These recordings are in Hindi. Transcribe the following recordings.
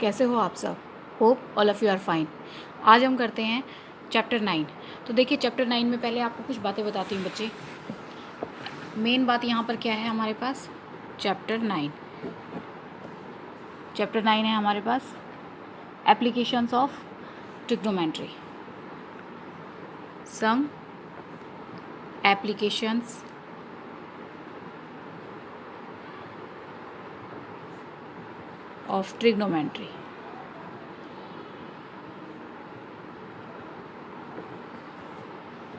कैसे हो आप सब? Hope all of you are fine. आज हम करते हैं चैप्टर 9। तो देखिए चैप्टर 9 में पहले आपको कुछ बातें बताती हूँ बच्चे। मेन बात यहाँ पर क्या है हमारे पास? चैप्टर 9 है हमारे पास applications of trigonometry. Some applications of trigonometry.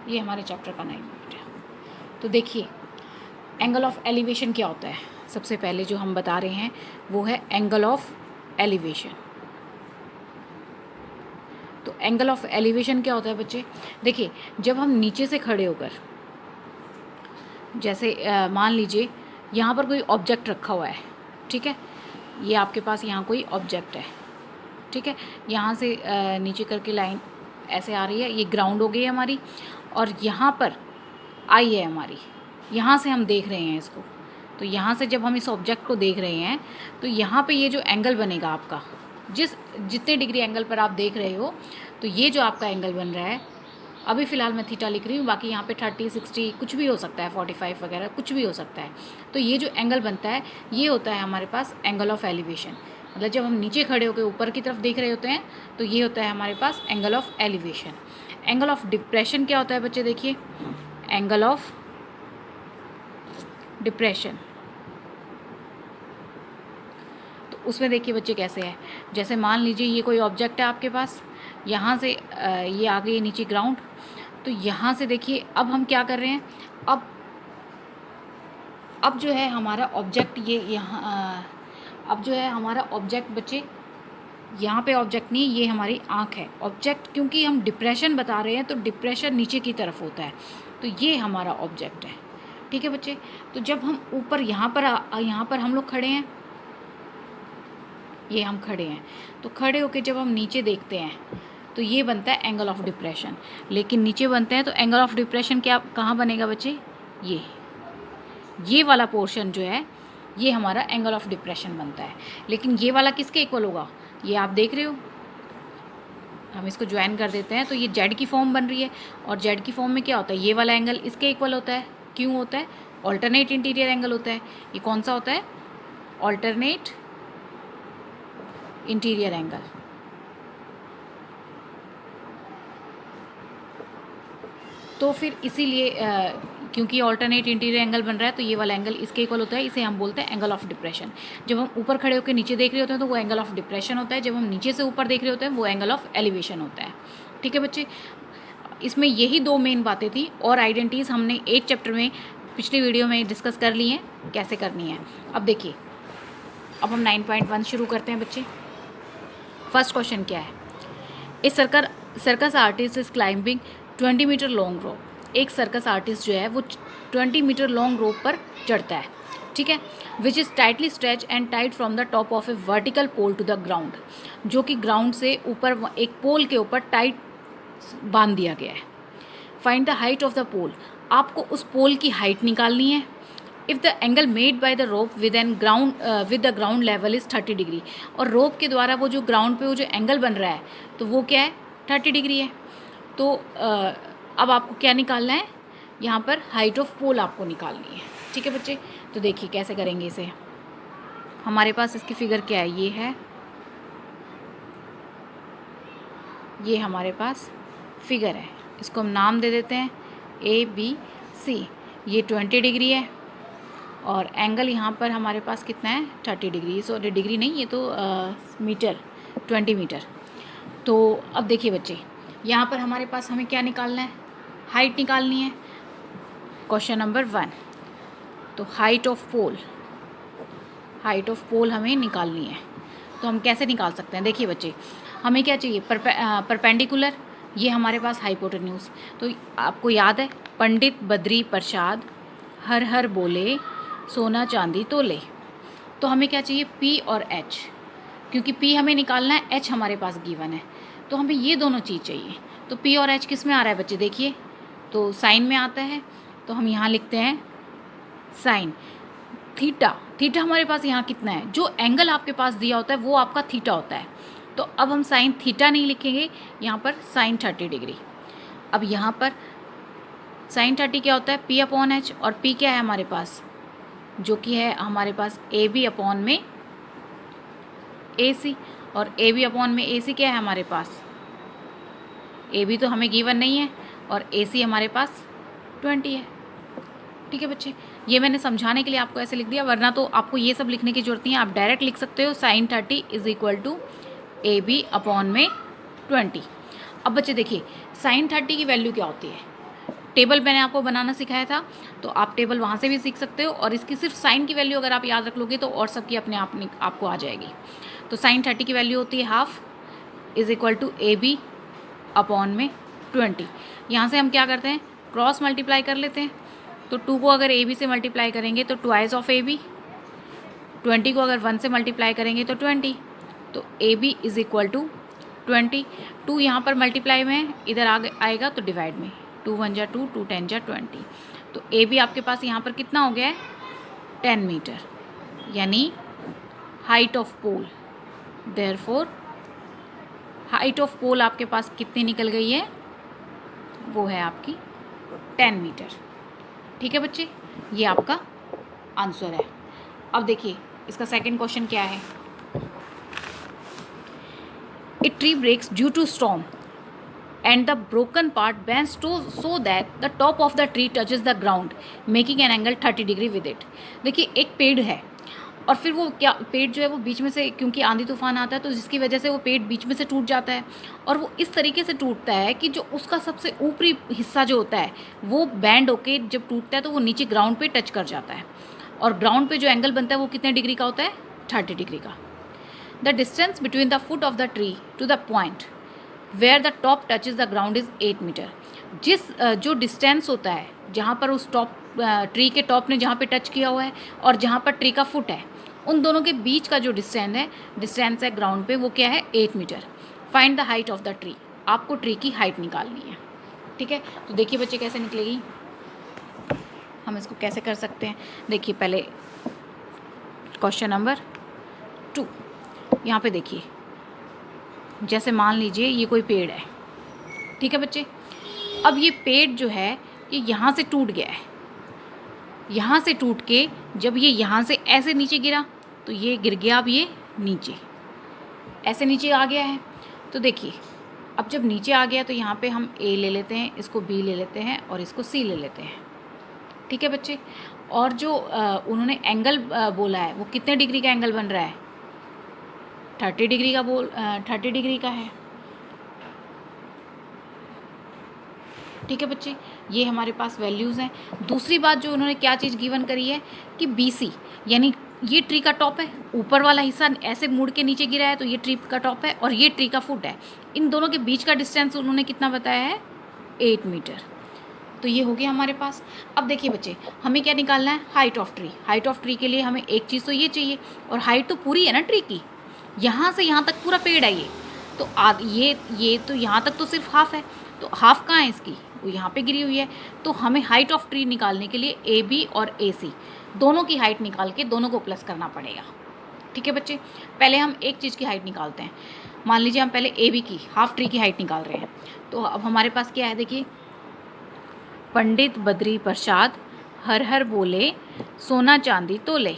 ये हमारे चैप्टर का 9 है। तो देखिए एंगल ऑफ एलिवेशन क्या होता है। सबसे पहले जो हम बता रहे हैं वो है एंगल ऑफ एलिवेशन। तो एंगल ऑफ एलिवेशन क्या होता है बच्चे? देखिए जब हम नीचे से खड़े होकर, जैसे मान लीजिए यहाँ पर कोई ऑब्जेक्ट रखा हुआ है, ठीक है, ये आपके पास यहाँ कोई ऑब्जेक्ट है, ठीक है, यहाँ से नीचे करके लाइन ऐसे आ रही है, ये ग्राउंड हो गई है हमारी, और यहाँ पर आई है हमारी, यहाँ से हम देख रहे हैं इसको। तो यहाँ से जब हम इस ऑब्जेक्ट को देख रहे हैं तो यहाँ पे ये जो एंगल बनेगा आपका, जितने डिग्री एंगल पर आप देख रहे हो, तो ये जो आपका एंगल बन रहा है, अभी फ़िलहाल मैं थीटा लिख रही हूँ, बाकी यहाँ पे 30, 60 कुछ भी हो सकता है, 45 वगैरह कुछ भी हो सकता है। तो ये जो एंगल बनता है ये होता है हमारे पास एंगल ऑफ एलिवेशन। मतलब जब हम नीचे खड़े होकर ऊपर की तरफ देख रहे होते हैं तो ये होता है हमारे पास angle of elevation. Angle of depression क्या होता है बच्चे? देखिए एंगल ऑफ डिप्रेशन, तो उसमें देखिए बच्चे कैसे है, जैसे मान लीजिए ये कोई ऑब्जेक्ट है आपके पास, यहाँ से ये आ गई नीचे ग्राउंड, तो यहाँ से देखिए अब हम क्या कर रहे हैं, अब जो है हमारा ऑब्जेक्ट ये यहाँ अब जो है हमारा ऑब्जेक्ट बच्चे, यहाँ पे ऑब्जेक्ट नहीं, ये हमारी आँख है ऑब्जेक्ट, क्योंकि हम डिप्रेशन बता रहे हैं तो डिप्रेशन नीचे की तरफ होता है, तो ये हमारा ऑब्जेक्ट है, ठीक है बच्चे। तो जब हम ऊपर यहाँ पर हम लोग खड़े हैं, ये हम खड़े हैं, तो खड़े होके जब हम नीचे देखते हैं तो ये बनता है एंगल ऑफ डिप्रेशन। लेकिन नीचे बनते हैं तो एंगल ऑफ डिप्रेशन क्या कहाँ बनेगा बच्चे? ये वाला पोर्शन जो है ये हमारा एंगल ऑफ डिप्रेशन बनता है। लेकिन ये वाला किसके इक्वल होगा? ये आप देख रहे हो, हम इसको ज्वाइन कर देते हैं तो ये जेड की फॉर्म बन रही है, और जेड की फॉर्म में क्या होता है? ये वाला एंगल इसके इक्वल होता है। क्यों होता है? ऑल्टरनेट इंटीरियर एंगल होता है। ये कौन सा होता है? Alternate interior angle. तो फिर इसीलिए क्योंकि ऑल्टरनेट इंटीरियर एंगल बन रहा है तो ये वाला एंगल इसके इक्वल होता है, इसे हम बोलते हैं एंगल ऑफ डिप्रेशन। जब हम ऊपर खड़े होकर नीचे देख रहे होते हैं तो वो एंगल ऑफ डिप्रेशन होता है, जब हम नीचे से ऊपर देख रहे होते हैं वो एंगल ऑफ एलिवेशन होता है, ठीक है बच्चे। इसमें यही दो मेन बातें थी, और आइडेंटिटीज़ हमने 8 चैप्टर में पिछली वीडियो में डिस्कस कर ली हैं कैसे करनी है। अब देखिए अब हम 9.1 शुरू करते हैं बच्चे। फर्स्ट क्वेश्चन क्या है? इस circus artist is climbing 20 meter long rope. एक सर्कस आर्टिस्ट जो है वो 20 मीटर लॉन्ग रोप पर चढ़ता है, ठीक है, which is tightly stretch and tight from the top of a vertical pole to the ground, जो कि ग्राउंड से ऊपर एक पोल के ऊपर टाइट बांध दिया गया है। Find the height of the pole. आपको उस पोल की हाइट निकालनी है। If the angle made by the rope with the ground level is 30 degree, और रोप के द्वारा वो जो ग्राउंड पे वो जो एंगल बन रहा है तो वो क्या है? 30 डिग्री है। तो अब आपको क्या निकालना है? यहाँ पर हाइट ऑफ पोल आपको निकालनी है, ठीक है बच्चे। तो देखिए कैसे करेंगे इसे। हमारे पास इसकी फिगर क्या है? ये हमारे पास फिगर है, इसको हम नाम दे देते हैं ABC। ये 20 डिग्री है, और एंगल यहाँ पर हमारे पास कितना है? 30 डिग्री। सॉरी डिग्री नहीं, ये तो मीटर, 20 मीटर। तो अब देखिए बच्चे, यहाँ पर हमारे पास हमें क्या निकालना है? हाइट निकालनी है। क्वेश्चन नंबर 1, तो हाइट ऑफ पोल हमें निकालनी है। तो हम कैसे निकाल सकते हैं? देखिए बच्चे, हमें क्या चाहिए? परपेंडिकुलर, ये हमारे पास हाइपोटेन्यूज। तो आपको याद है, पंडित बद्री प्रसाद हर हर बोले सोना चांदी तोले। तो हमें क्या चाहिए? P और H, क्योंकि P हमें निकालना है, H हमारे पास गिवन है, तो हमें ये दोनों चीज़ चाहिए। तो P और H किस में आ रहा है बच्चे? देखिए तो साइन में आता है, तो हम यहाँ लिखते हैं साइन। थीटा, थीटा हमारे पास यहाँ कितना है, जो एंगल आपके पास दिया होता है वो आपका थीटा होता है। तो अब हम साइन थीटा नहीं लिखेंगे, यहाँ पर साइन 30 डिग्री। अब यहाँ पर साइन 30 क्या होता है, पी अपॉन एच, और पी क्या है हमारे पास, जो कि है हमारे पास ए बी अपॉन में ए सी, और ए बी अपॉन में ए सी क्या है हमारे पास, ए बी तो हमें गिवन नहीं है और ए सी हमारे पास 20 है। ठीक है बच्चे, ये मैंने समझाने के लिए आपको ऐसे लिख दिया, वरना तो आपको ये सब लिखने की जरूरत नहीं है, आप डायरेक्ट लिख सकते हो sine 30 is equal to A B upon में 20। अब बच्चे देखिए साइन 30 की वैल्यू क्या होती है, टेबल मैंने आपको बनाना सिखाया था, तो आप टेबल वहाँ से भी सीख सकते हो, और इसकी सिर्फ साइन की वैल्यू अगर आप याद रख लोगे तो और सबकी अपने आप आपको आ जाएगी। तो साइन 30 की वैल्यू होती है half is equal to A B upon में 20। यहाँ से हम क्या करते हैं, क्रॉस मल्टीप्लाई कर लेते हैं। तो 2 को अगर ए बी से मल्टीप्लाई करेंगे तो ट्वाइस ऑफ ए बी, 20 को अगर 1 से मल्टीप्लाई करेंगे तो 20, तो A B is equal to 20। 2 यहाँ पर मल्टीप्लाई में है, इधर आएगा तो डिवाइड में, 2 1 जा 2, 2 10 जा 20। तो ए बी आपके पास यहाँ पर कितना हो गया है, 10 मीटर, यानी height of pole. Therefore height of pole आपके पास कितनी निकल गई है, वो है आपकी 10 मीटर। ठीक है बच्चे, ये आपका आंसर है। अब देखिए इसका सेकंड क्वेश्चन क्या है, a tree breaks due to storm and the broken part bends so that the top of the tree touches the ground making an angle 30 degree with it। देखिए एक पेड़ है और फिर वो क्या, पेड़ जो है वो बीच में से, क्योंकि आंधी तूफान आता है तो जिसकी वजह से वो पेड़ बीच में से टूट जाता है, और वो इस तरीके से टूटता है कि जो उसका सबसे ऊपरी हिस्सा जो होता है वो बैंड होके जब टूटता है तो वो नीचे ग्राउंड पे टच कर जाता है, और ग्राउंड पे जो एंगल बनता है वो कितने डिग्री का होता है, 30 डिग्री का। The distance between the foot of the tree to the point where the top touches the ground is 8 meter. जो डिस्टेंस होता है जहाँ पर उस ट्री के टॉप ने जहाँ पे टच किया हुआ है और जहाँ पर ट्री का फुट है, उन दोनों के बीच का जो डिस्टेंस है ग्राउंड पे, वो क्या है, 8 meter. Find the height of the tree, आपको ट्री की हाइट निकालनी है। ठीक है, तो देखिए बच्चे कैसे निकलेगी, हम इसको कैसे कर सकते हैं। देखिए पहले क्वेश्चन नंबर 2, यहाँ पे देखिए, जैसे मान लीजिए ये कोई पेड़ है, ठीक है बच्चे। अब ये पेड़ जो है ये यहाँ से टूट गया है, यहाँ से टूट के जब ये यहाँ से ऐसे नीचे गिरा तो ये गिर गया, अब ये नीचे ऐसे नीचे आ गया है। तो देखिए अब जब नीचे आ गया तो यहाँ पे हम ए ले लेते हैं, इसको बी ले लेते हैं और इसको सी ले लेते हैं। ठीक है बच्चे, और जो उन्होंने एंगल बोला है वो कितने डिग्री का एंगल बन रहा है, 30 डिग्री का 30 डिग्री का है। ठीक है बच्चे, ये हमारे पास वैल्यूज़ हैं। दूसरी बात जो उन्होंने क्या चीज़ गिवन करी है कि BC, यानी ये ट्री का टॉप है, ऊपर वाला हिस्सा ऐसे मुड़ के नीचे गिरा है तो ये ट्री का टॉप है और ये ट्री का फुट है, इन दोनों के बीच का डिस्टेंस उन्होंने कितना बताया है, 8 मीटर। तो ये हो गया हमारे पास। अब देखिए बच्चे, हमें क्या निकालना है, height of tree. Height of tree के लिए हमें एक चीज़ तो ये चाहिए, और हाइट तो पूरी है ना ट्री की, यहाँ से यहाँ तक पूरा पेड़ है ये, तो ये तो यहाँ तक तो सिर्फ हाफ है, तो हाफ कहाँ है इसकी, वो यहाँ पे गिरी हुई है। तो हमें हाइट ऑफ ट्री निकालने के लिए AB और AC दोनों की हाइट निकाल के दोनों को प्लस करना पड़ेगा। ठीक है बच्चे, पहले हम एक चीज़ की हाइट निकालते हैं। मान लीजिए हम पहले AB की, हाफ ट्री की हाइट निकाल रहे हैं। तो अब हमारे पास क्या है, देखिए, पंडित बद्री प्रसाद हर हर बोले सोना चांदी तोले।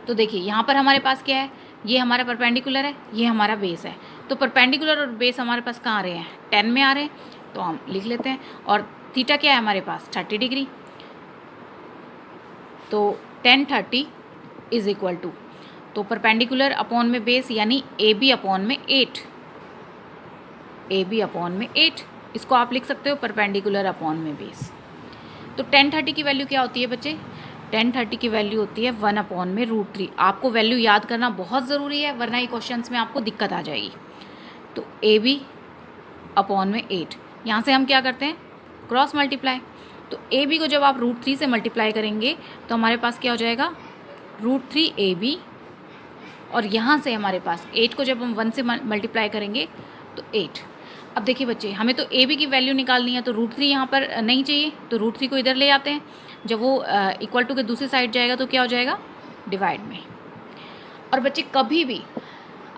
तो देखिए यहाँ पर हमारे पास क्या है, ये हमारा परपेंडिकुलर है, ये हमारा बेस है। तो परपेंडिकुलर और बेस हमारे पास कहाँ आ रहे हैं, 10 में आ रहे हैं, तो हम लिख लेते हैं। और थीटा क्या है हमारे पास, 30 डिग्री। तो 10 30 इज इक्वल टू, तो परपेंडिकुलर अपॉन में बेस, यानी AB अपॉन में 8, AB अपॉन में 8, इसको आप लिख सकते हो परपेंडिकुलर अपॉन में बेस। तो 10 30 की वैल्यू क्या होती है बच्चे, 10 30 की वैल्यू होती है 1 अपॉन में √3। आपको वैल्यू याद करना बहुत ज़रूरी है, वरना ये क्वेश्चंस में आपको दिक्कत आ जाएगी। तो AB अपॉन में 8, यहाँ से हम क्या करते हैं, क्रॉस मल्टीप्लाई। तो AB को जब आप √3 से मल्टीप्लाई करेंगे तो हमारे पास क्या हो जाएगा, √3 AB, और यहाँ से हमारे पास 8 को जब हम 1 से मल्टीप्लाई करेंगे तो 8। अब देखिए बच्चे, हमें तो AB की वैल्यू निकालनी है, तो √3 यहाँ पर नहीं चाहिए, तो √3 को इधर ले आते हैं। जब वो इक्वल टू के दूसरी साइड जाएगा तो क्या हो जाएगा, डिवाइड में। और बच्चे कभी भी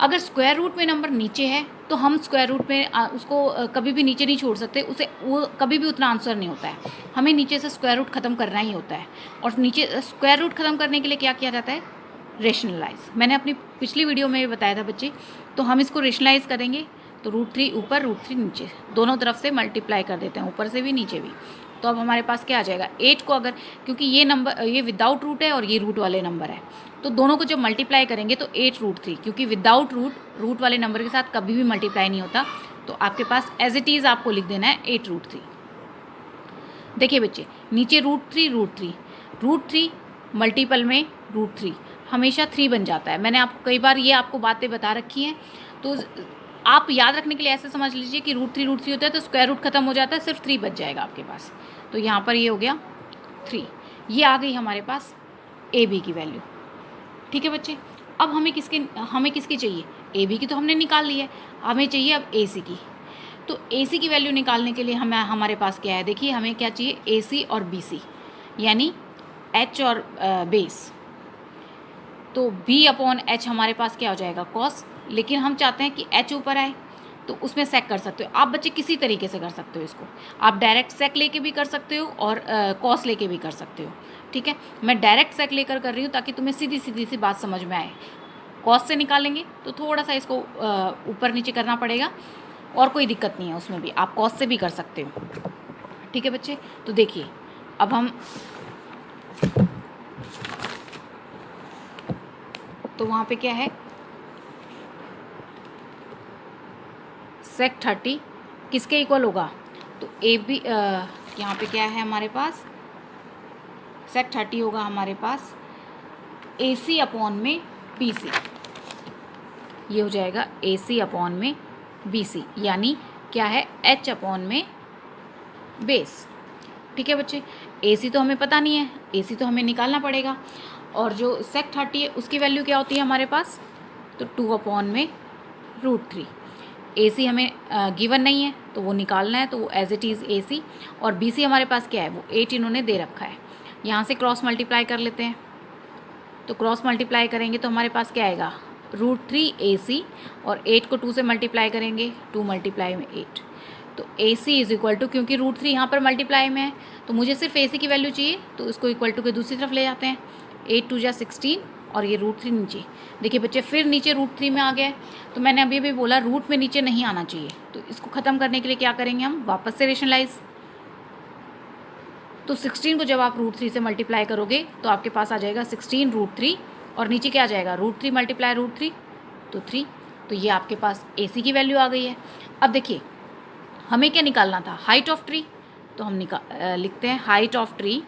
अगर स्क्वायर रूट में नंबर नीचे है तो हम स्क्वायर रूट में उसको कभी भी नीचे नहीं छोड़ सकते, उसे वो कभी भी उतना आंसर नहीं होता है, हमें नीचे से स्क्वायर रूट ख़त्म करना ही होता है। और नीचे स्क्वायर रूट ख़त्म करने के लिए क्या किया जाता है, रेशनलाइज। मैंने अपनी पिछली वीडियो में बताया था बच्चे। तो हम इसको रेशनलाइज करेंगे तो √3 ऊपर √3 नीचे, दोनों तरफ से मल्टीप्लाई कर देते हैं, ऊपर से भी नीचे भी। तो अब हमारे पास क्या आ जाएगा, 8 को अगर, क्योंकि ये नंबर ये विदाउट रूट है और ये रूट वाले नंबर है, तो दोनों को जब मल्टीप्लाई करेंगे तो 8√3, क्योंकि विदाउट रूट वाले नंबर के साथ कभी भी मल्टीप्लाई नहीं होता, तो आपके पास एज इट इज़ आपको लिख देना है 8√3। देखिए बच्चे, नीचे √3 मल्टीपल में √3 हमेशा 3 बन जाता है। मैंने आपको कई बार ये आपको बातें बता रखी हैं, तो आप याद रखने के लिए ऐसे समझ लीजिए कि √3 होता है तो स्क्वायर रूट खत्म हो जाता है, सिर्फ 3 बच जाएगा आपके पास। तो यहाँ पर ये हो गया 3, ये आ गई हमारे पास ए बी की वैल्यू। ठीक है बच्चे, अब हमें किसकी चाहिए, ए बी की तो हमने निकाल ली है, हमें चाहिए अब ए सी की। तो ए सी की वैल्यू निकालने के लिए हमारे पास क्या है, देखिए हमें क्या चाहिए, ए सी और बी सी, यानी एच और बेस। तो b/h हमारे पास क्या हो जाएगा, कॉस। लेकिन हम चाहते हैं कि h ऊपर आए, तो उसमें सेक कर सकते हो आप बच्चे, किसी तरीके से कर सकते हो इसको। आप डायरेक्ट सेक लेके भी कर सकते हो और कॉस लेके भी कर सकते हो। ठीक है, मैं डायरेक्ट सेक लेकर कर रही हूँ ताकि तुम्हें सीधी सी बात समझ में आए। कॉस से निकालेंगे तो थोड़ा सा इसको ऊपर नीचे करना पड़ेगा, और कोई दिक्कत नहीं है उसमें भी, आप कॉस से भी कर सकते हो। ठीक है बच्चे, तो देखिए अब हम, तो वहाँ पे क्या है, सेक 30 किसके इक्वल होगा, तो ए बी, यहाँ पे क्या है हमारे पास, सेक 30 होगा हमारे पास ए सी अपॉन में बी सी। ये हो जाएगा ए सी अपॉन में बी सी, यानी क्या है, एच अपॉन में बेस। ठीक है बच्चे, ए सी तो हमें पता नहीं है, ए सी तो हमें निकालना पड़ेगा। और जो सेक 30 है उसकी वैल्यू क्या होती है हमारे पास, तो 2 अपॉन में √3। ए सी हमें गिवन नहीं है तो वो निकालना है, तो वो एज इट इज़ ए सी। और बी सी हमारे पास क्या है, वो 8 इन्होंने दे रखा है। यहाँ से क्रॉस मल्टीप्लाई कर लेते हैं, तो क्रॉस मल्टीप्लाई करेंगे तो हमारे पास क्या आएगा, √3 ए सी, और 8 को 2 से मल्टीप्लाई करेंगे, 2 मल्टीप्लाई में 8, तो ए सी इज़ इक्वल टू, क्योंकि √3 यहाँ पर मल्टीप्लाई में है तो मुझे सिर्फ ए सी की वैल्यू चाहिए, तो इसको इक्वल टू के दूसरी तरफ ले जाते हैं, 8 2 जा 16, और ये √3 नीचे। देखिए बच्चे, फिर नीचे √3 में आ गया है, तो मैंने अभी भी बोला रूट में नीचे नहीं आना चाहिए, तो इसको ख़त्म करने के लिए क्या करेंगे, हम वापस से रेशनलाइज। तो 16 को जब आप √3 से मल्टीप्लाई करोगे तो आपके पास आ जाएगा 16 √3, और नीचे क्या आ जाएगा, √3 मल्टीप्लाई √3, तो 3। तो ये आपके पास ए सी की वैल्यू आ गई है। अब देखिए हमें क्या निकालना था, हाइट ऑफ ट्री, तो हम लिखते हैं height of tree.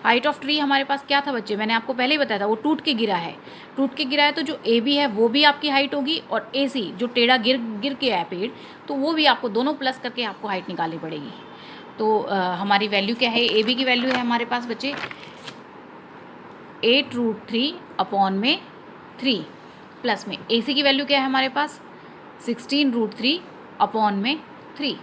Height of tree हमारे पास क्या था बच्चे, मैंने आपको पहले ही बताया था, वो टूट के गिरा है। टूट के गिरा है तो जो ए बी है वो भी आपकी हाइट होगी, और ए सी जो टेढ़ा गिर के है पेड़, तो वो भी आपको, दोनों प्लस करके आपको हाइट निकालनी पड़ेगी। तो हमारी वैल्यू क्या है, ए बी की वैल्यू है हमारे पास बच्चे 8√3 अपॉन में 3, प्लस में ए सी की वैल्यू क्या है हमारे पास 16√3 अपॉन में 3।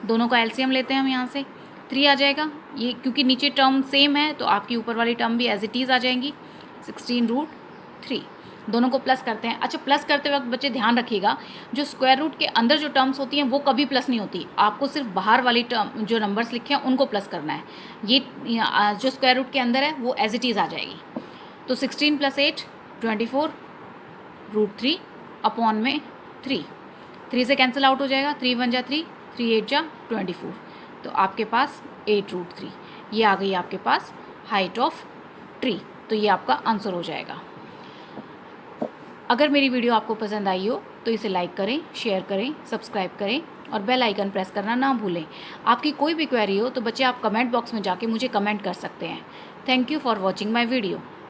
दोनों का एलसीएम लेते हैं हम, यहाँ से 3 आ जाएगा। ये क्योंकि नीचे टर्म सेम है तो आपकी ऊपर वाली टर्म भी एज इट इज़ आ जाएंगी, 16√3। दोनों को प्लस करते हैं। अच्छा, प्लस करते वक्त बच्चे ध्यान रखिएगा, जो स्क्वायर रूट के अंदर जो टर्म्स होती हैं वो कभी प्लस नहीं होती, आपको सिर्फ बाहर वाली टर्म जो नंबर्स लिखे हैं उनको प्लस करना है। ये जो स्क्वायर रूट के अंदर है वो एज इट इज़ आ जाएगी। तो 16 + 8 24 √3 अपॉन में 3 से कैंसिल आउट हो जाएगा, 3 1 जा 3, 3 8 जा 24, तो आपके पास 8√3 ये आ गई आपके पास हाइट ऑफ ट्री। तो ये आपका आंसर हो जाएगा। अगर मेरी वीडियो आपको पसंद आई हो तो इसे लाइक करें, शेयर करें, सब्सक्राइब करें और बेल आइकन प्रेस करना ना भूलें। आपकी कोई भी क्वेरी हो तो बच्चे आप कमेंट बॉक्स में जाके मुझे कमेंट कर सकते हैं। Thank you for watching my video.